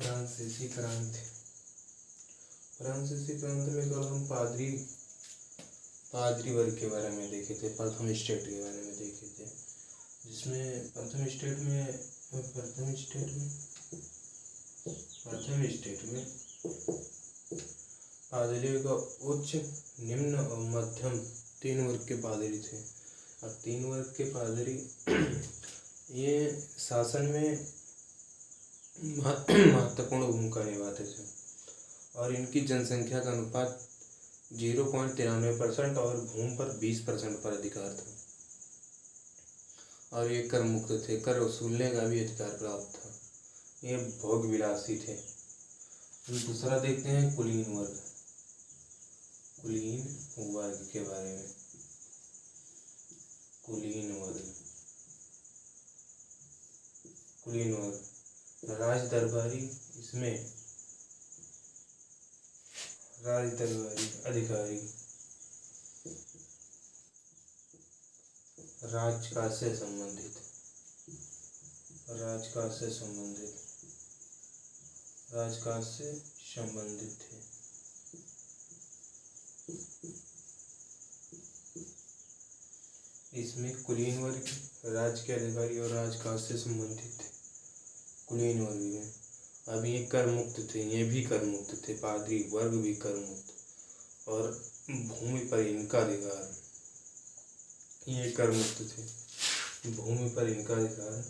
फ्रांसीसी क्रांति। फ्रांसीसी क्रांति में कल हम पादरी वर्ग के बारे में देखे थे, प्रथम स्टेट के बारे में देखे थे, जिसमें प्रथम स्टेट में पादरियों का उच्च, निम्न और मध्यम 3 वर्ग के पादरी थे। और 3 वर्ग के पादरी ये शासन में महत्वपूर्ण भूमिका निभाते थे और इनकी जनसंख्या का अनुपात 0.93% और भूमि पर 20% पर अधिकार था। और ये कर मुक्त थे, कर वसूलने का भी अधिकार प्राप्त था। ये भोग विलासी थे। दूसरा देखते हैं कुलीन वर्ग के बारे में। कुलीन वर्ग राज दरबारी, इसमें राज दरबारी अधिकारी राजकाज से संबंधित थे। इसमें कुलीन वर्ग राज्य के अधिकारी और राजकाज से संबंधित थे। कुलीन वर्ग में अब ये कर मुक्त थे, ये भी कर मुक्त थे, पादरी वर्ग भी कर मुक्त, और भूमि पर इनका अधिकार, ये कर मुक्त थे। भूमि पर इनका अधिकार,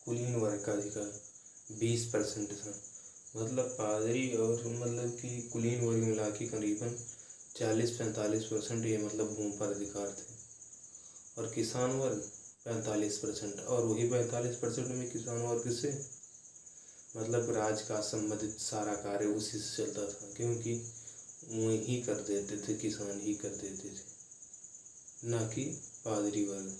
कुलीन वर्ग का अधिकार 20% था। मतलब पादरी और कि कुलीन वर्ग मिला के करीबन 40-45% ये भूमि पर अधिकार थे। और किसान वर्ग 45%, और वही 45% में किसान वर्ग से राज का संबंधित सारा कार्य उसी से चलता था, क्योंकि वही कर देते थे, किसान ही कर देते थे, ना कि पादरी वर्ग।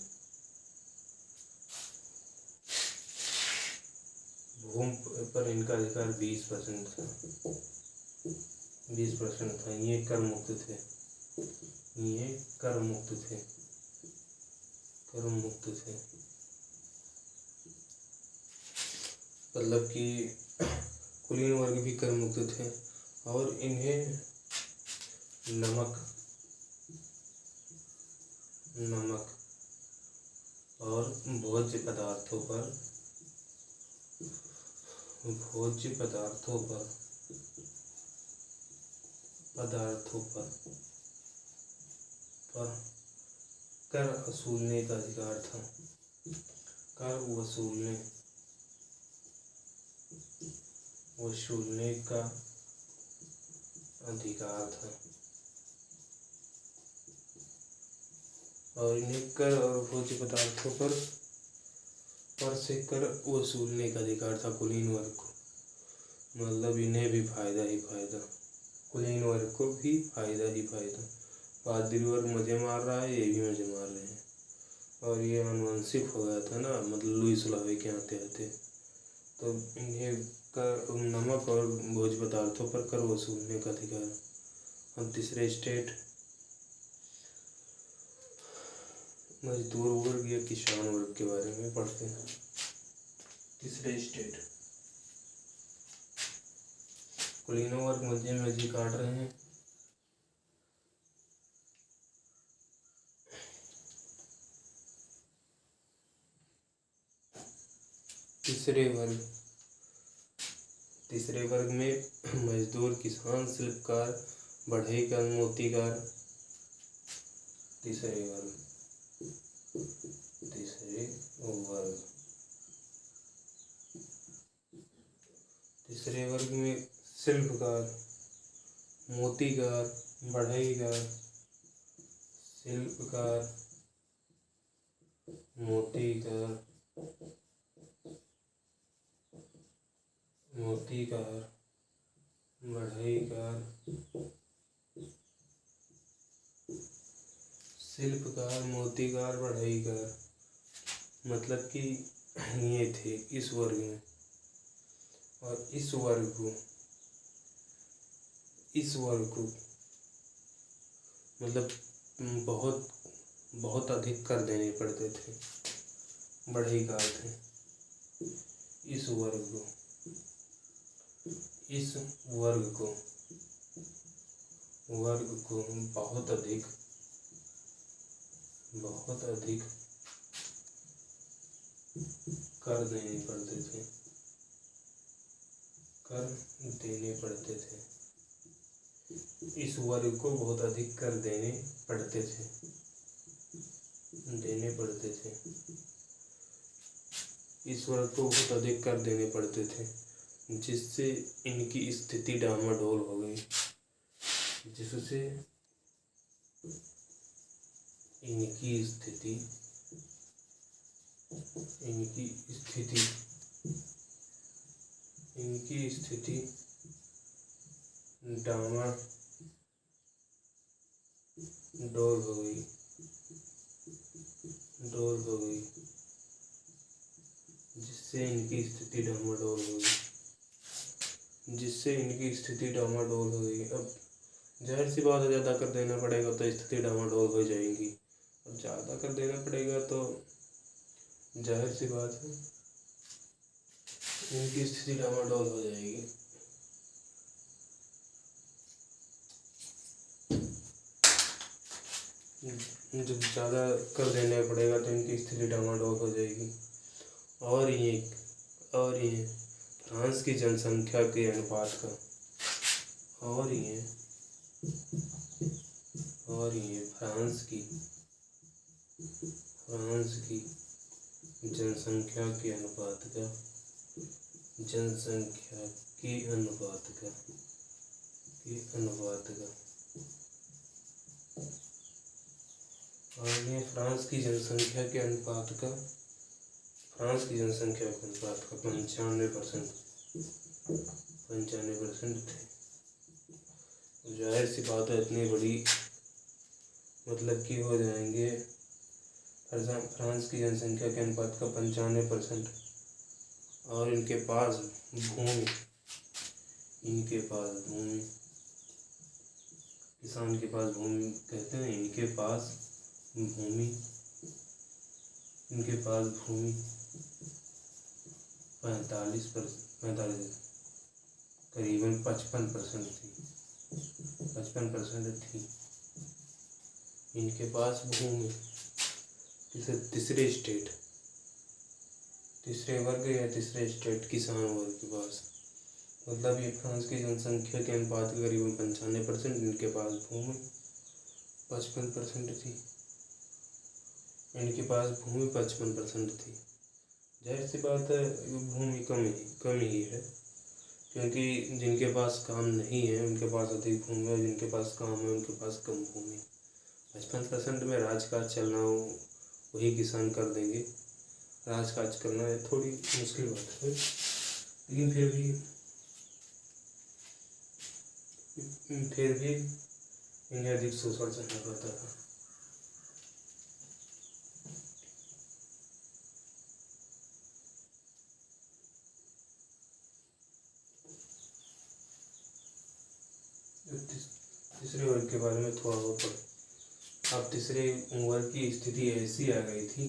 भूमि पर इनका अधिकार 20% था। ये कर मुक्त थे। कि कुलीन वर्ग भी कर मुक्त थे और इन्हें नमक और भोज्य पदार्थों पर कर वसूलने का अधिकार था। कर वसूलने का अधिकार था और इन्हें कर और भोज्य पदार्थों पर से कर वसूलने का अधिकार था कुलीन वर्ग को। इन्हें भी फायदा ही फायदा, कुलीन वर्ग को भी फायदा ही फायदा। पादरी वर्ग मजे मार रहा है, ये भी मजे मार रहे हैं। और ये आनुवंशिक हो गया था ना, लुईस लावे के आते तो इन्हें कर, नमक और भोज्य पदार्थों पर कर वसूलने का अधिकार। हम तीसरे स्टेट मजदूर वर्ग या किसान वर्ग के बारे में पढ़ते हैं। तीसरे स्टेट कुलीनों वर्ग मजे में जी काट रहे हैं। तीसरे वर्ग में मजदूर, किसान, शिल्पकार, बढ़ईकार, मोतीकार। तीसरे वर्ग में शिल्पकार, मोतीकार, बढ़ईकार, बढ़ईकार, कि ये थे इस वर्ग में। और इस वर्ग को मतलब बहुत बहुत अधिक कर देने पड़ते थे, बढ़ई का अर्थ है। इस वर्ग को बहुत अधिक कर देने पड़ते थे। इस वर्ग को बहुत अधिक कर देने पड़ते थे। इस वर्ग को बहुत अधिक कर देने पड़ते थे, जिससे इनकी स्थिति डामाडोल हो गई। इनकी स्थिति डामाडोल हो गई। जिससे इनकी स्थिति डामाडोल हो गई। अब जाहिर सी बात है, ज़्यादा कर देना पड़ेगा तो स्थिति डामाडोल हो जाएगी। अब ज़्यादा कर देना पड़ेगा तो जाहिर सी बात है इनकी स्थिति डामाडोल हो जाएगी। जब ज़्यादा कर देना पड़ेगा तो इनकी स्थिति डामाडोल हो जाएगी। और ये फ्रांस की जनसंख्या के अनुपात का फ्रांस की जनसंख्या के अनुपात का और ये फ्रांस की जनसंख्या के अनुपात का 95% थे। जाहिर सी बात है, इतनी बड़ी मतलब कि हो जाएंगे। फ्रांस की जनसंख्या के अनुपात का 95% और इनके पास भूमि किसान के पास भूमि कहते हैं, इनके पास भूमि 45 करीबन 55% थी इनके पास भूमि। तीसरे वर्ग या तीसरे स्टेट किसान वर्ग के पास, मतलब ये फ्रांस की जनसंख्या के अनुपात के करीबन 95%, इनके पास भूमि 55% थी। इनके पास भूमि 55% थी। जाहिर सी बात है, भूमि कम ही है, क्योंकि जिनके पास काम नहीं है उनके पास अधिक भूमि है, जिनके पास काम है उनके पास कम भूमि। 55% में राजकाज चलना हो वही किसान कर देंगे। राजकाज करना है थोड़ी मुश्किल बात है, लेकिन फिर भी इन्हें अधिक शोषण सहना पड़ता था। तीसरे वर्ग के बारे में थोड़ा बहुत पढ़े। अब तीसरे वर्ग की स्थिति ऐसी आ गई थी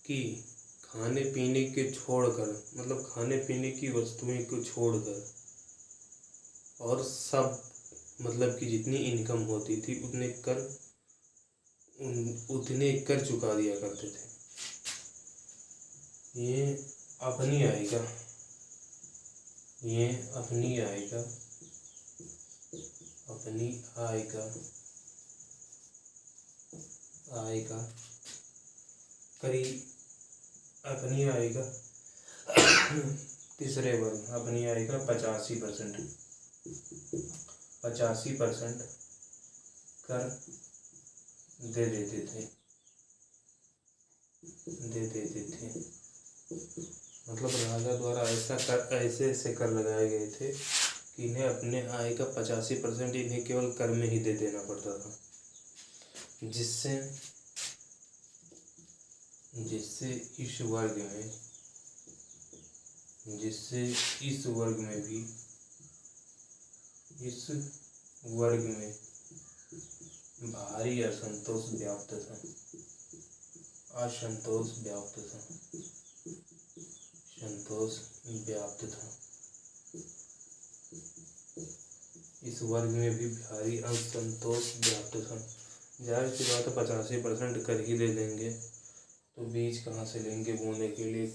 कि खाने पीने के छोड़कर, मतलब खाने पीने की वस्तुएं को छोड़कर और सब, मतलब कि जितनी इनकम होती थी उतने कर चुका दिया करते थे। ये अपनी आय का तीसरे वर्ग अपनी आय का 85% कर दे देते थे। मतलब राजा द्वारा ऐसे कर लगाए गए थे कि इन्हें अपने आय का 85% इन्हें केवल कर में ही दे देना पड़ता था, जिससे इस वर्ग जिससे इस वर्ग में भारी असंतोष व्याप्त था। इस वर्ग में भी भारी असंतोष व्याप्त था। जाहिर सी बात है 85% कर ही ले लेंगे तो बीज कहाँ से लेंगे बोने के लिए,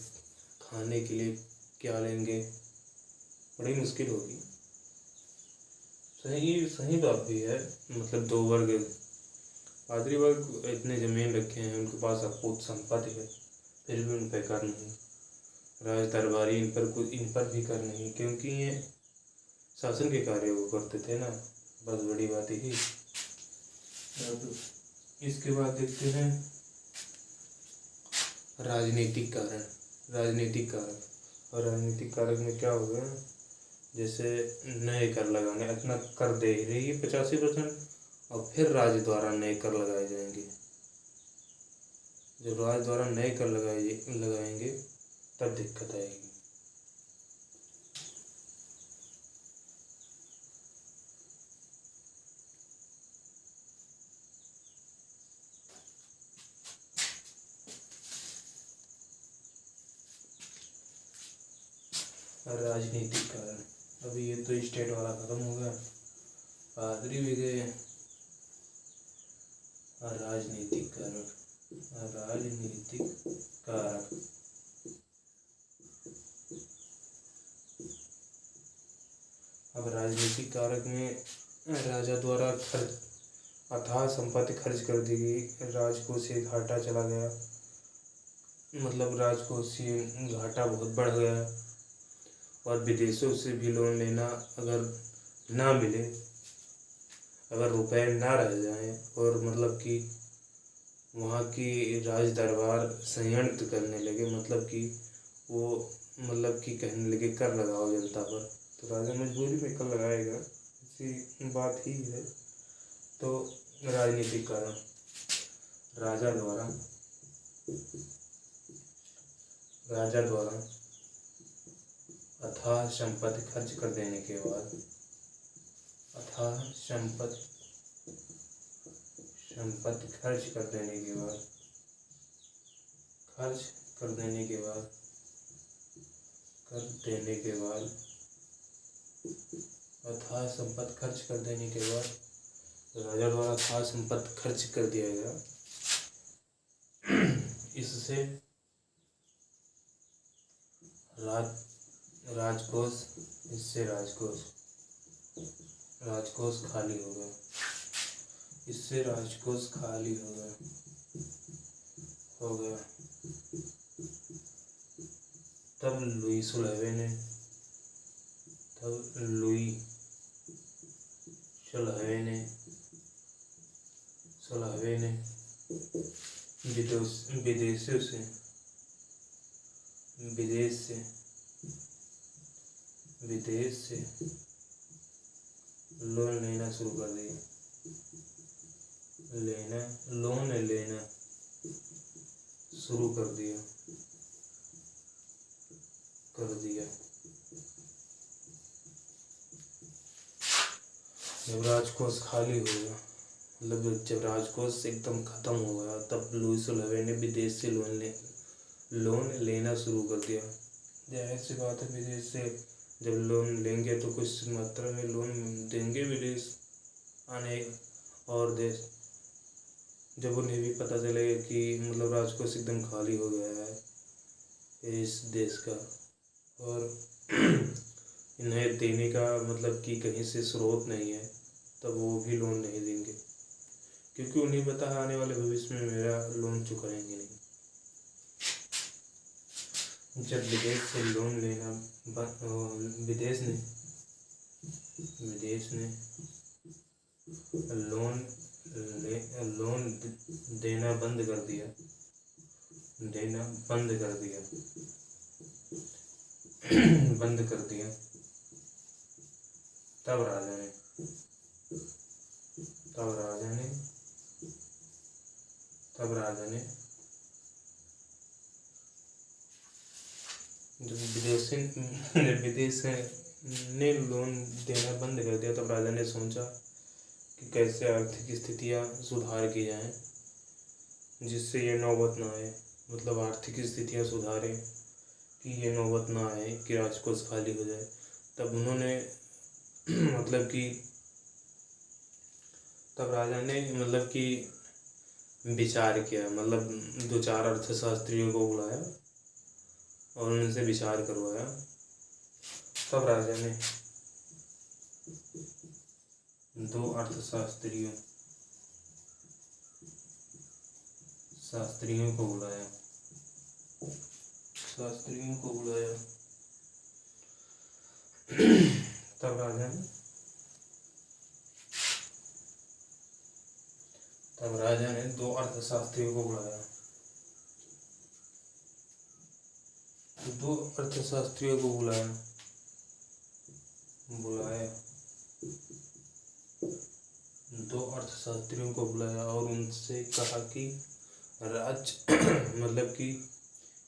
खाने के लिए क्या लेंगे, बड़ी मुश्किल होगी। सही बात भी है। मतलब 2 वर्ग, पादरी वर्ग इतने जमीन रखे हैं, उनके पास अकूत संपत्ति है, फिर भी उन पर कर नहीं। राज दरबारी इन पर भी कर नहीं, क्योंकि ये शासन के कार्य को करते थे ना, बस बड़ी बात ही। इसके बाद देखते हैं राजनीतिक कारक। और राजनीतिक कारक में क्या होगा, जैसे नए कर लगाने, इतना कर दे रही है 85%, और फिर राज्य द्वारा नए कर लगाए जाएंगे। जब राज्य द्वारा नए कर लगाएंगे तब दिक्कत आएगी। राजनीतिक कारण, अभी ये तो स्टेट वाला खत्म हो गया, पादरी भी गए। राजनीतिक कारक। अब राजनीतिक कारक में राजा द्वारा अथाह संपत्ति खर्च कर दी गई, राजकोषीय घाटा चला गया, मतलब राजकोषीय घाटा बहुत बढ़ गया। और विदेशों से भी लोन लेना अगर ना मिले, अगर रुपए ना रह जाएं, और मतलब कि वहाँ की राज दरबार संयंत्र करने लगे, मतलब कि कहने लगे कर लगाओ जनता पर, तो राजा मजबूरी में कर लगाएगा, इसी बात ही है। तो राजनीतिक कारण, राजा द्वारा अथाह संपत्ति खर्च कर देने के बाद, खर्च कर देने के बाद, अथाह संपत्ति खर्च कर देने के बाद, राजा द्वारा अथाह संपत्ति खर्च कर दिया गया। इससे राजकोष खाली हो गया। तब लुई सुलहवे ने विदेश से लोन लेना शुरू कर दिया। जब राजकोष खाली हो गया, मतलब जब राजकोष एकदम खत्म हो गया, तब लुई सुलहवे ने विदेश से लोन लेना शुरू कर दिया। जाहिर सी बात है, विदेश से जब लोन लेंगे तो कुछ मात्रा में लोन देंगे विदेश आने और देश। जब उन्हें भी पता चलेगा कि मतलब राजकोष एकदम खाली हो गया है इस देश का, और इन्हें देने का मतलब कि कहीं से स्रोत नहीं है, तब वो भी लोन नहीं देंगे, क्योंकि उन्हें पता है आने वाले भविष्य में मेरा लोन चुकाएंगे नहीं। जब विदेश से लोन लेना विदेश ने लोन देना बंद कर दिया, तब राजा ने जब विदेश ने लोन देना बंद कर दिया तब राजा ने सोचा कि कैसे आर्थिक स्थितियां सुधार की जाएं जिससे ये नौबत ना आए, मतलब आर्थिक स्थितियां सुधारें कि ये नौबत ना आए कि राजकोष खाली हो जाए। तब उन्होंने मतलब कि तब राजा ने मतलब कि विचार किया, मतलब दो चार अर्थशास्त्रियों को बुलाया और उनसे विचार करवाया। तब राजा ने दो अर्थशास्त्रियों को बुलाया तब राजा ने दो अर्थशास्त्रियों को बुलाया। दो अर्थशास्त्रियों को बुलाया और उनसे कहा कि मतलब कि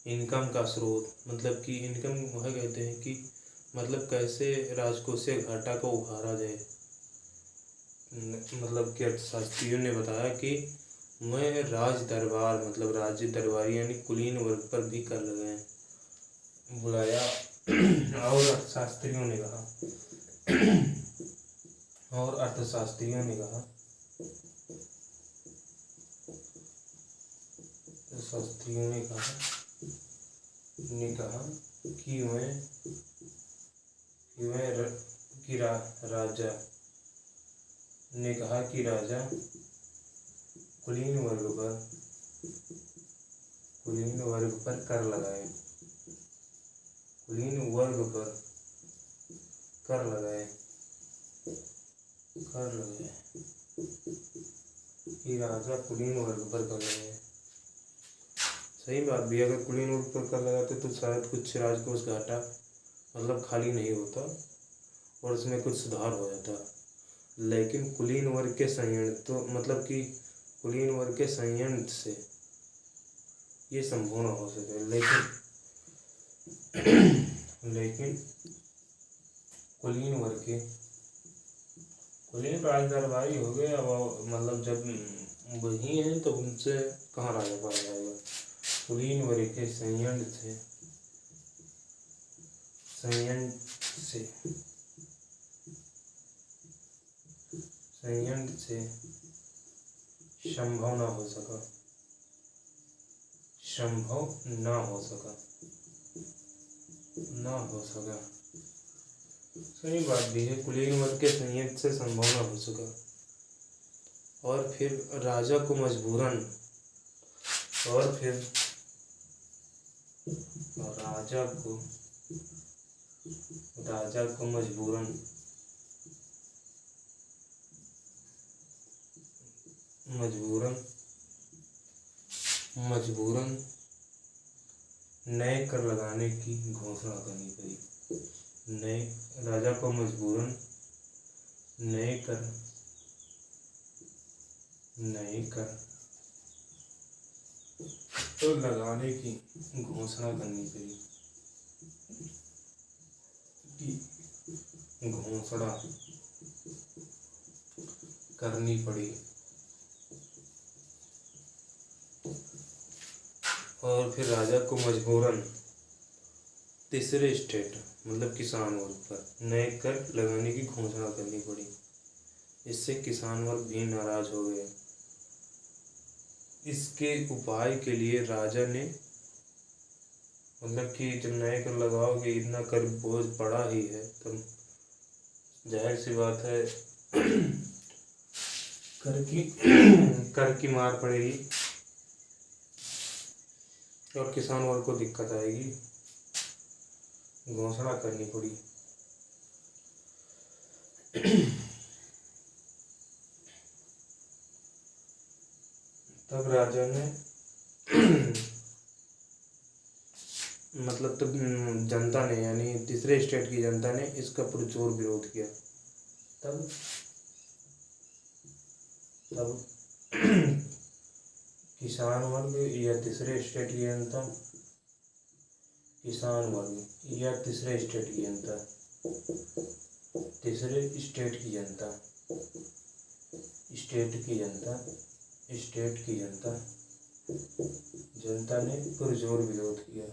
इनकम का स्रोत, मतलब कि इनकम वह कहते हैं कि मतलब कैसे राजकोषीय घाटा को उभारा जाए। मतलब कि अर्थशास्त्रियों ने बताया कि मैं राज दरबार, मतलब राज्य दरबारी यानी कुलीन वर्ग पर भी कर लगाए बुलाया। और अर्थशास्त्रियों ने कहा कि राजा कुलीन वर्ग पर कर लगाए सही बात भी, अगर कुलीन वर्ग पर कर लगाते तो शायद कुछ राजकोष घाटा मतलब खाली नहीं होता और उसमें कुछ सुधार हो जाता। लेकिन कुलीन वर्ग के संयंत्र तो मतलब कि कुलीन वर्ग के संयंत्र से ये संभव न हो सके। लेकिन कुलीन राज दरबारी हो गए। अब मतलब जब वही हैं तो उनसे कहाँ राजा पाया जाएगा। कुलीन वर्ग के संयंत्र से संभव ना हो सका। सही बात भी है, कुलीन वर्ग के संयंत्र से संभव ना हो सका। और फिर राजा को मजबूरन नए कर लगाने की घोषणा करनी पड़ी। राजा को मजबूरन नए कर तो लगाने की घोषणा करनी पड़ी। और फिर राजा को मजबूरन तीसरे स्टेट मतलब किसान वर्ग पर नए कर लगाने की घोषणा करनी पड़ी। इससे किसान वर्ग भी नाराज हो गए। इसके उपाय के लिए राजा ने मतलब कि जब नए कर लगाओगे इतना कर बोझ पड़ा ही है तब जाहिर सी बात है कर की मार पड़ेगी और किसान वर्ग को दिक्कत आएगी। घोषणा करनी पड़ी। तब राजा ने मतलब तब जनता ने यानी तीसरे स्टेट की जनता ने इसका पुरजोर विरोध किया। तब किसान वर्ग या तीसरे स्टेट की जनता किसान वर्ग या तीसरे स्टेट की जनता, तीसरे स्टेट की जनता, स्टेट की जनता, स्टेट की जनता, जनता ने पुरजोर विरोध किया,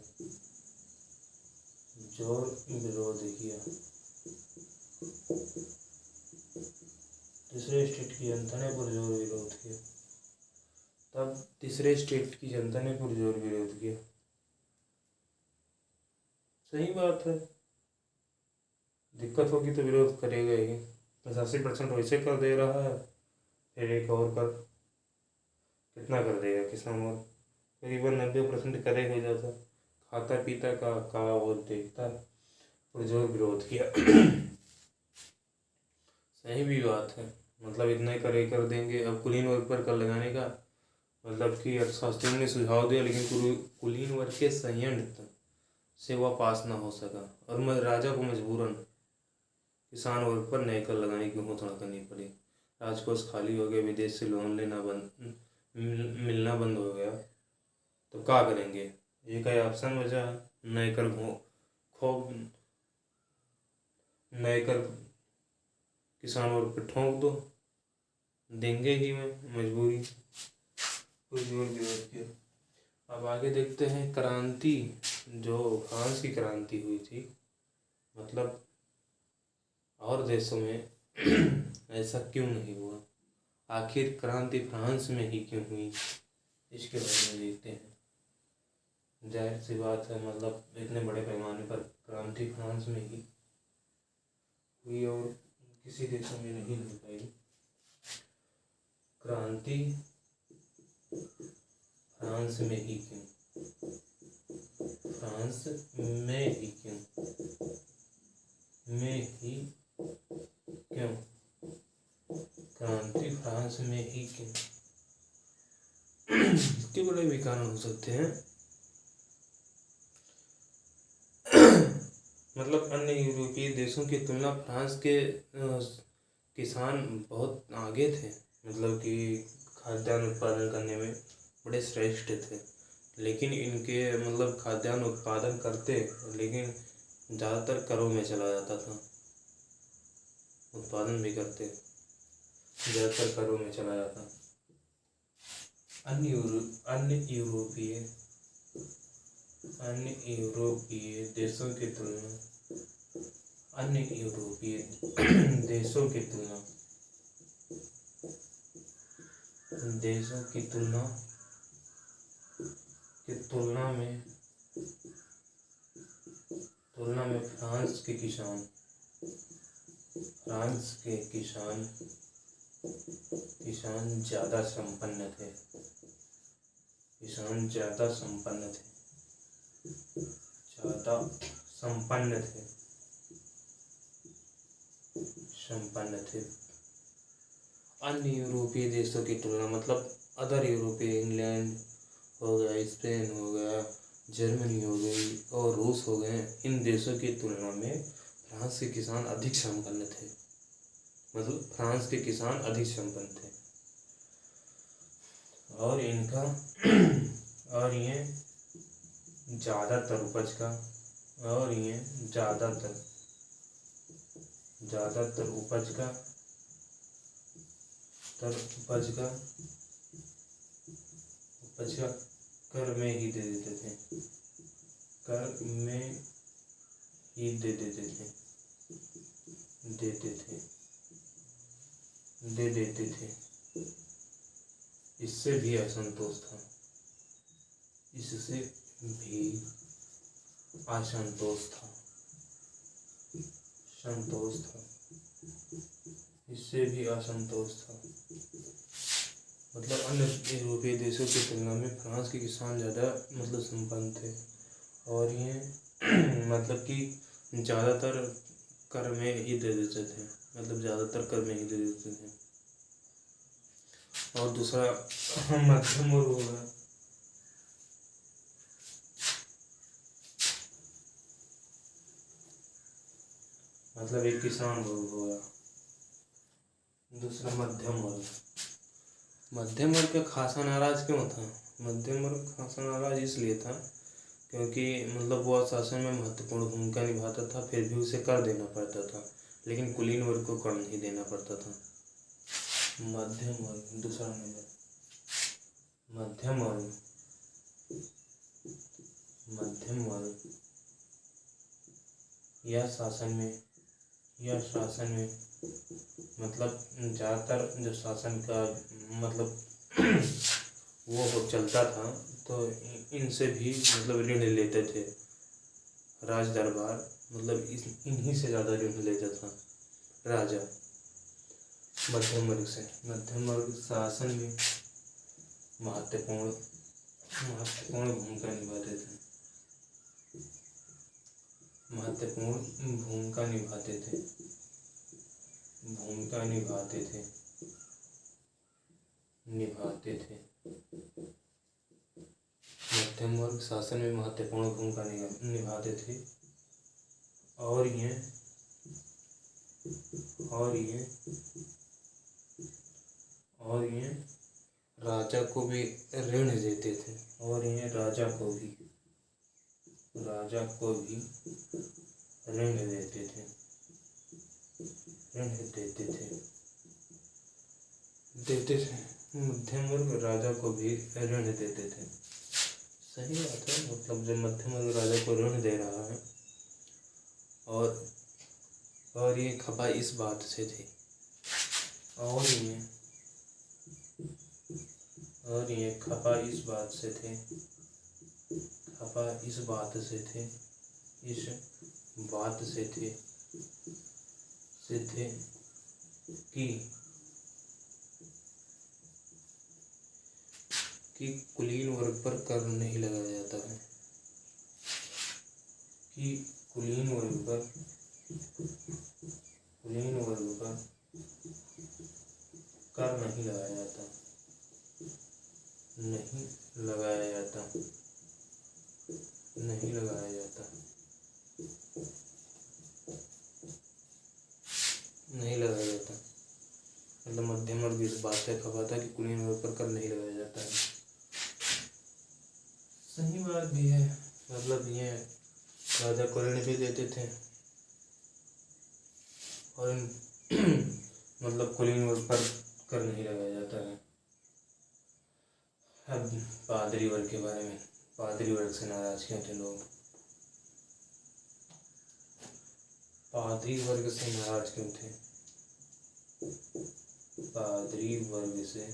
जोर विरोध किया। तीसरे स्टेट की जनता ने पुरजोर विरोध किया। तब तीसरे स्टेट की जनता ने पुरजोर विरोध किया। सही बात है, दिक्कत होगी तो विरोध करेगा ही। 85% वैसे कर दे रहा है, फिर एक और कर, कितना कर देगा किसान? और करीबन 90% करेगा ही ज़्यादा। खाता पीता का वो देखता, पुरजोर विरोध किया। सही भी बात है, मतलब इतना ही कर देंगे। अब कुलीन वर्ग पर कर लगाने का मतलब कि अर्थशास्त्रियों ने सुझाव दिया, लेकिन कुलीन वर्ग के संयंत्र से वह पास न हो सका और राजा को मजबूरन किसान वर्ग पर नए कर लगाने की घोषणा करनी पड़ी। राजकोष खाली हो गया, विदेश से लोन लेना मिलना बंद हो गया, तो क्या करेंगे? एक ही ऑप्शन बचा, नए कर नए कर किसान वर्ग पर ठोंक दो, देंगे ही मजबूरी, पुरजोर विरोध किया। अब आगे देखते हैं क्रांति, जो फ्रांस की क्रांति हुई थी, मतलब और देशों में ऐसा क्यों नहीं हुआ? आखिर क्रांति फ्रांस में ही क्यों हुई, इसके बारे में देखते हैं। जाहिर सी बात है, मतलब इतने बड़े पैमाने पर क्रांति फ्रांस में ही हुई और किसी देशों में नहीं हो पाई। क्रांति फ्रांस में ही क्यों? फ्रांस में ही क्यों? में ही क्यों? क्रांति फ्रांस में ही क्यों? इसके बड़े भी कारण हो सकते हैं। मतलब अन्य यूरोपीय देशों की तुलना फ्रांस के किसान बहुत आगे थे, मतलब कि खाद्यान्न उत्पादन करने में बड़े श्रेष्ठ थे। लेकिन इनके मतलब खाद्यान्न उत्पादन करते, लेकिन ज़्यादातर करों में चला जाता था। उत्पादन भी करते, ज़्यादातर करों में चला जाता। अन्य यूरोपीय देशों की तुलना, अन्य यूरोपीय देशों की तुलना में फ्रांस के किसान ज़्यादा संपन्न थे। अन्य यूरोपीय देशों की तुलना, मतलब अदर यूरोपीय, इंग्लैंड हो गया, स्पेन हो गया, जर्मनी हो गई और रूस हो गए, इन देशों की तुलना में फ्रांस के किसान अधिक संपन्न थे। मतलब फ्रांस के किसान अधिक संपन्न थे और इनका और ये ज़्यादातर उपज का कर में ही दे देते थे। इससे भी असंतोष था। इससे भी असंतोष था। मतलब अन्य यूरोपीय देशों की तुलना में फ्रांस के किसान ज़्यादा मतलब संपन्न थे और ये मतलब कि ज़्यादातर कर में ही दे देते थे। और दूसरा मध्यम वर्ग हो गया। मतलब एक किसान वर्ग हो गया, दूसरा मध्यम वर्ग। मध्यम वर्ग का खासा नाराज क्यों था? मध्यम वर्ग खासा नाराज इसलिए था क्योंकि मतलब वो शासन में महत्वपूर्ण भूमिका निभाता था, फिर भी उसे कर देना पड़ता था, लेकिन कुलीन वर्ग को कर नहीं देना पड़ता था। मध्यम वर्ग, दूसरा नंबर मध्यम वर्ग। मध्यम वर्ग यह शासन में मतलब ज़्यादातर जो शासन का मतलब वो चलता था, तो इनसे भी मतलब ऋण लेते थे। राज दरबार मतलब इन्हीं से ज़्यादा ऋण लेता था राजा। मध्यम वर्ग से, मध्यम वर्ग शासन में महत्वपूर्ण भूमिका निभाते थे। महत्वपूर्ण भूमिका निभाते थे। मध्यम वर्ग शासन में महत्वपूर्ण भूमिका निभाते थे, और ये राजा को भी ऋण देते थे, राजा को भी ऋण देते थे। मध्यम वर्ग राजा को भी ऋण देते थे। सही बात है, मतलब जब मध्यम वर्ग राजा को ऋण दे रहा है, और ये खपा इस बात से थे, खपा इस बात से थे कि कुलीन वर्ग पर कर नहीं लगाया जाता है। कुलीन वर्ग पर कर नहीं लगाया जाता। मतलब मध्यम वर्ग इस बात से खफा था कि कुलीन वर्ग पर कर नहीं लगाया जाता है। सही बात भी है, मतलब ये राजा को ऋण भी देते थे, और मतलब कुलीन वर्ग पर कर नहीं लगाया जाता है। अब पादरी वर्ग के बारे में, पादरी वर्ग से नाराज क्यों थे लोग? पादरी वर्ग से नाराज क्यों थे? पादरी वर्ग से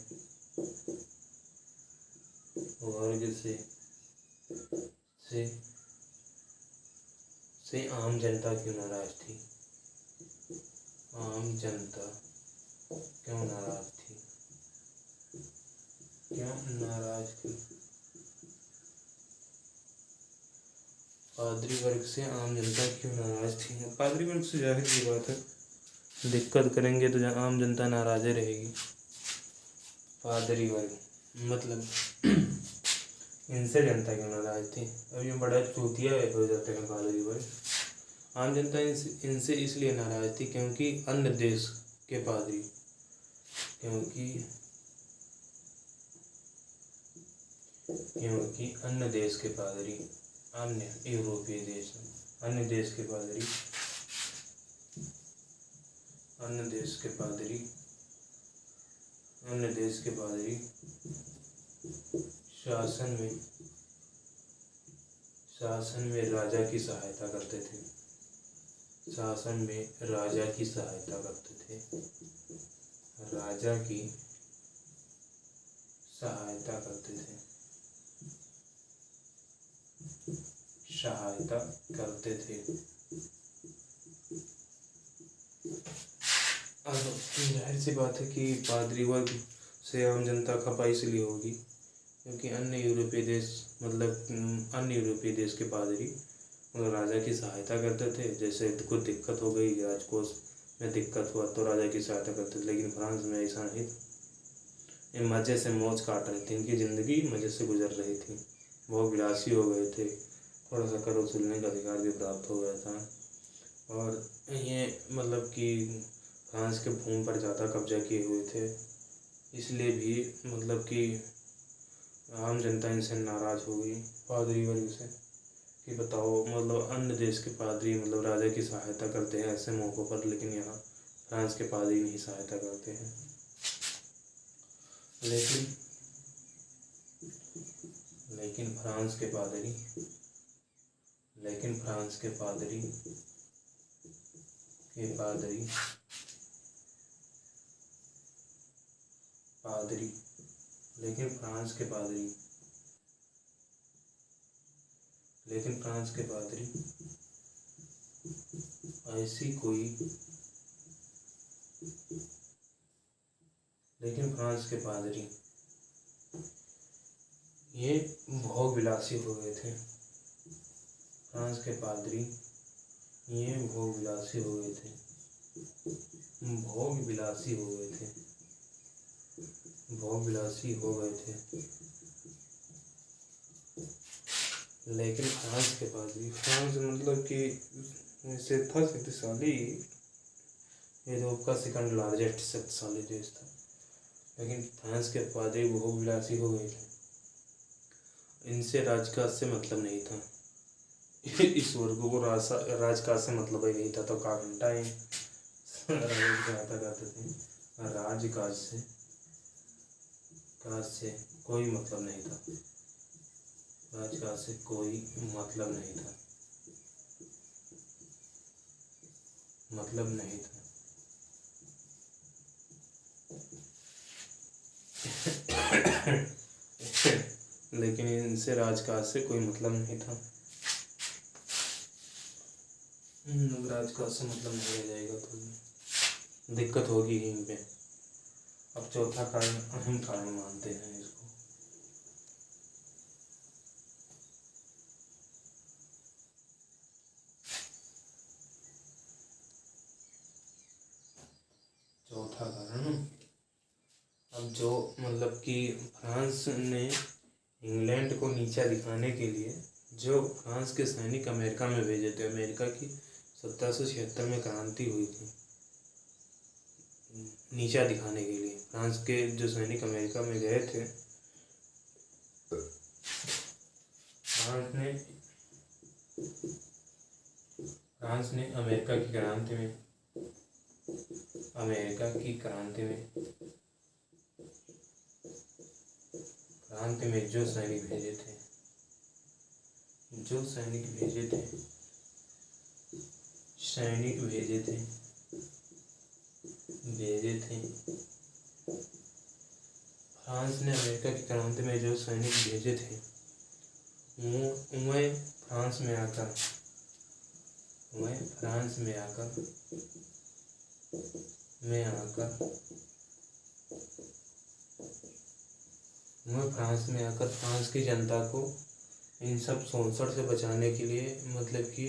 आम जनता क्यों नाराज थी? आम जनता क्यों नाराज थी? पादरी वर्ग से आम जनता क्यों नाराज थी? पादरी वर्ग से जाहिर सी बात है, दिक्कत करेंगे तो आम जनता नाराज रहेगी। पादरी वर्ग मतलब इनसे जनता क्यों नाराज थी? अब ये बड़ा चूतिया हो जाते हैं पादरी वर्ग। आम जनता इनसे इसलिए नाराज थी क्योंकि अन्य देश के पादरी अन्य यूरोपीय देश के पादरी शासन में राजा की सहायता करते थे। राजा की सहायता करते थे। अब जाहिर सी बात है कि पादरी वर्ग से आम जनता खपा इसलिए होगी क्योंकि अन्य यूरोपीय देश के पादरी मतलब राजा की सहायता करते थे। जैसे कुछ दिक्कत हो गई, राजकोष में दिक्कत हुआ तो राजा की सहायता करते थे। लेकिन फ्रांस में ऐसा नहीं, ये मज़े से मौज काट रहे थे, इनकी ज़िंदगी मज़े से गुजर रही थी, बहुत विलासी हो गए थे, थोड़ा सा कर वसूलने का अधिकार भी प्राप्त हो गया था, और ये मतलब कि फ्रांस के भूमि पर ज़्यादा कब्जा किए हुए थे। इसलिए भी मतलब कि आम जनता इनसे नाराज़ हो गई, पादरी वर्ग से। कि बताओ मतलब अन्य देश के पादरी मतलब राजा की सहायता करते हैं ऐसे मौक़ों पर, लेकिन यहाँ फ्रांस के पादरी नहीं सहायता करते हैं। लेकिन लेकिन फ्रांस के पादरी लेकिन फ्रांस के पादरी लेकिन फ्रांस के पादरी ऐसी कोई लेकिन फ्रांस के पादरी ये भोग विलासी हो गए थे। फ्रांस के पादरी ये भोग विलासी हो गए थे। लेकिन फ्रांस के पादरी, फ्रांस मतलब कि वैसे था शक्तिशाली, यूरोप का सेकंड लार्जेस्ट शक्तिशाली देश था, लेकिन फ्रांस के पादरी भोग विलासी हो गए थे। इनसे राजकाज से मतलब नहीं था। ईश्वर को राजकाज से मतलब ही नहीं था, तो का घंटा ही करते थे। राजकाज से कोई मतलब नहीं था। राजकाज से कोई मतलब नहीं था। लेकिन इनसे राजकाज से कोई मतलब नहीं था। राजकाज से मतलब नहीं रह जाएगा तो दिक्कत होगी ही इन पे। अब चौथा कारण अहम कारण मानते हैं इसको। चौथा कारण, अब जो मतलब कि फ्रांस ने इंग्लैंड को नीचा दिखाने के लिए जो फ्रांस के सैनिक अमेरिका में भेजे थे, अमेरिका की 1776 में क्रांति हुई थी, नीचा दिखाने के लिए फ्रांस के जो सैनिक अमेरिका में गए थे, फ्रांस ने अमेरिका की क्रांति में जो सैनिक भेजे थे फ्रांस ने अमेरिका की क्रांति में जो सैनिक भेजे थे, उन्हें फ्रांस में आकर फ्रांस की जनता को इन सब शोषण से बचाने के लिए, मतलब कि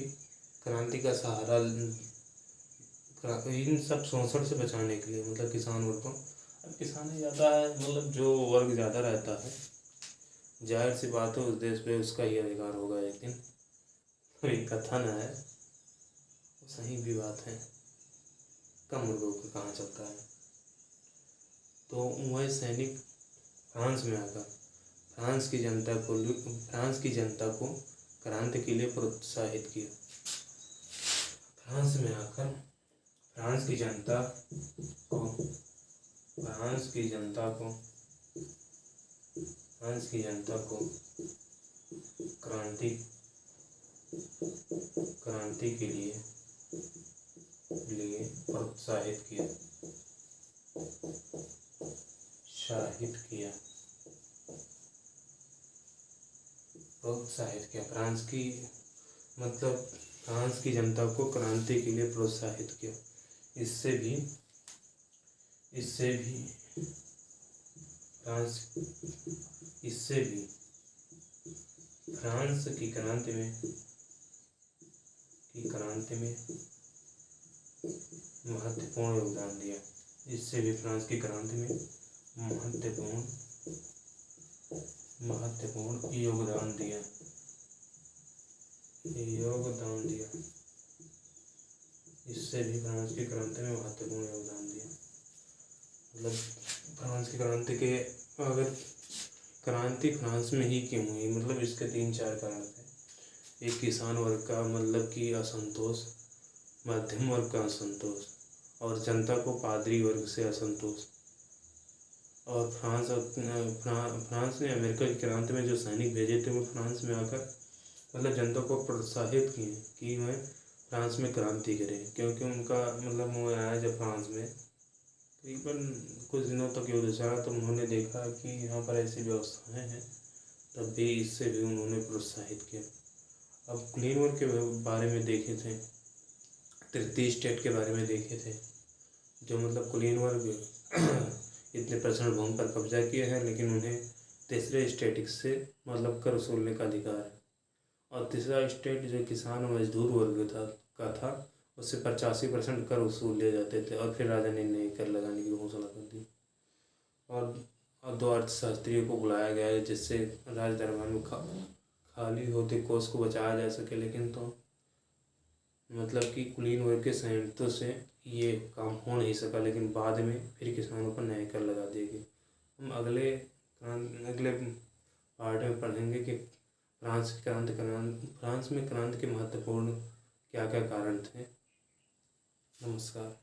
क्रांति का सहारा, इन सब शोषण से बचाने के लिए, मतलब किसान वर्गों, अब किसान ही ज़्यादा है, मतलब जो वर्ग ज़्यादा रहता है, जाहिर सी बात है उस देश पे उसका ही अधिकार होगा। लेकिन कोई कथन है, सही भी बात है, कम वर्गों को कहाँ चलता है। तो वह सैनिक फ्रांस में आकर फ्रांस की जनता को क्रांति के लिए प्रोत्साहित किया। फ्रांस में आकर फ्रांस की जनता को क्रांति के लिए प्रोत्साहित किया। फ्रांस की जनता को क्रांति के लिए प्रोत्साहित किया। इससे भी फ्रांस की क्रांति में महत्वपूर्ण योगदान दिया। इससे भी फ्रांस की क्रांति में महत्वपूर्ण योगदान दिया। इससे भी फ्रांस की क्रांति में महत्वपूर्ण योगदान दिया। मतलब फ्रांस की क्रांति के, अगर क्रांति फ्रांस में ही क्यों हुई, मतलब इसके 3-4 कारण थे। एक किसान वर्ग का मतलब कि असंतोष, मध्यम वर्ग का असंतोष और जनता को पादरी वर्ग से असंतोष। और फ्रांस ने अमेरिका की क्रांति में जो सैनिक भेजे थे वो फ्रांस में आकर मतलब जनता को प्रोत्साहित किए कि वह फ्रांस में क्रांति करें, क्योंकि उनका मतलब वो आया जब फ्रांस में तकरीबन कुछ दिनों तक युद्ध चला तो उन्होंने देखा कि यहाँ पर ऐसी व्यवस्थाएं हैं, तब भी इससे भी उन्होंने प्रोत्साहित किया। अब क्लीन वर्क के बारे में देखे थे, तृतीय स्टेट के बारे में देखे थे, जो मतलब क्लीन वर्ग इतने % भूमि पर कब्जा किए हैं, लेकिन उन्हें तीसरे स्टेट से मतलब कर वसूलने का अधिकार है। और तीसरा स्टेट जो किसान और मजदूर वर्ग था उससे 85% कर वसूल लिए जाते थे, और फिर राजा ने नए कर लगाने की घोषणा कर दी। और 2 अर्थशास्त्रियों को बुलाया गया है जिससे राज दरबार में खाली होते कोष को बचाया जा सके, लेकिन तो मतलब कि कुलीन वर्ग के संयंत्रों से ये काम हो नहीं सका, लेकिन बाद में फिर किसानों पर नए कर लगा दिए गए। हम अगले पार्ट में पढ़ेंगे कि फ्रांस में क्रांति के महत्वपूर्ण क्या क्या कारण थे। नमस्कार।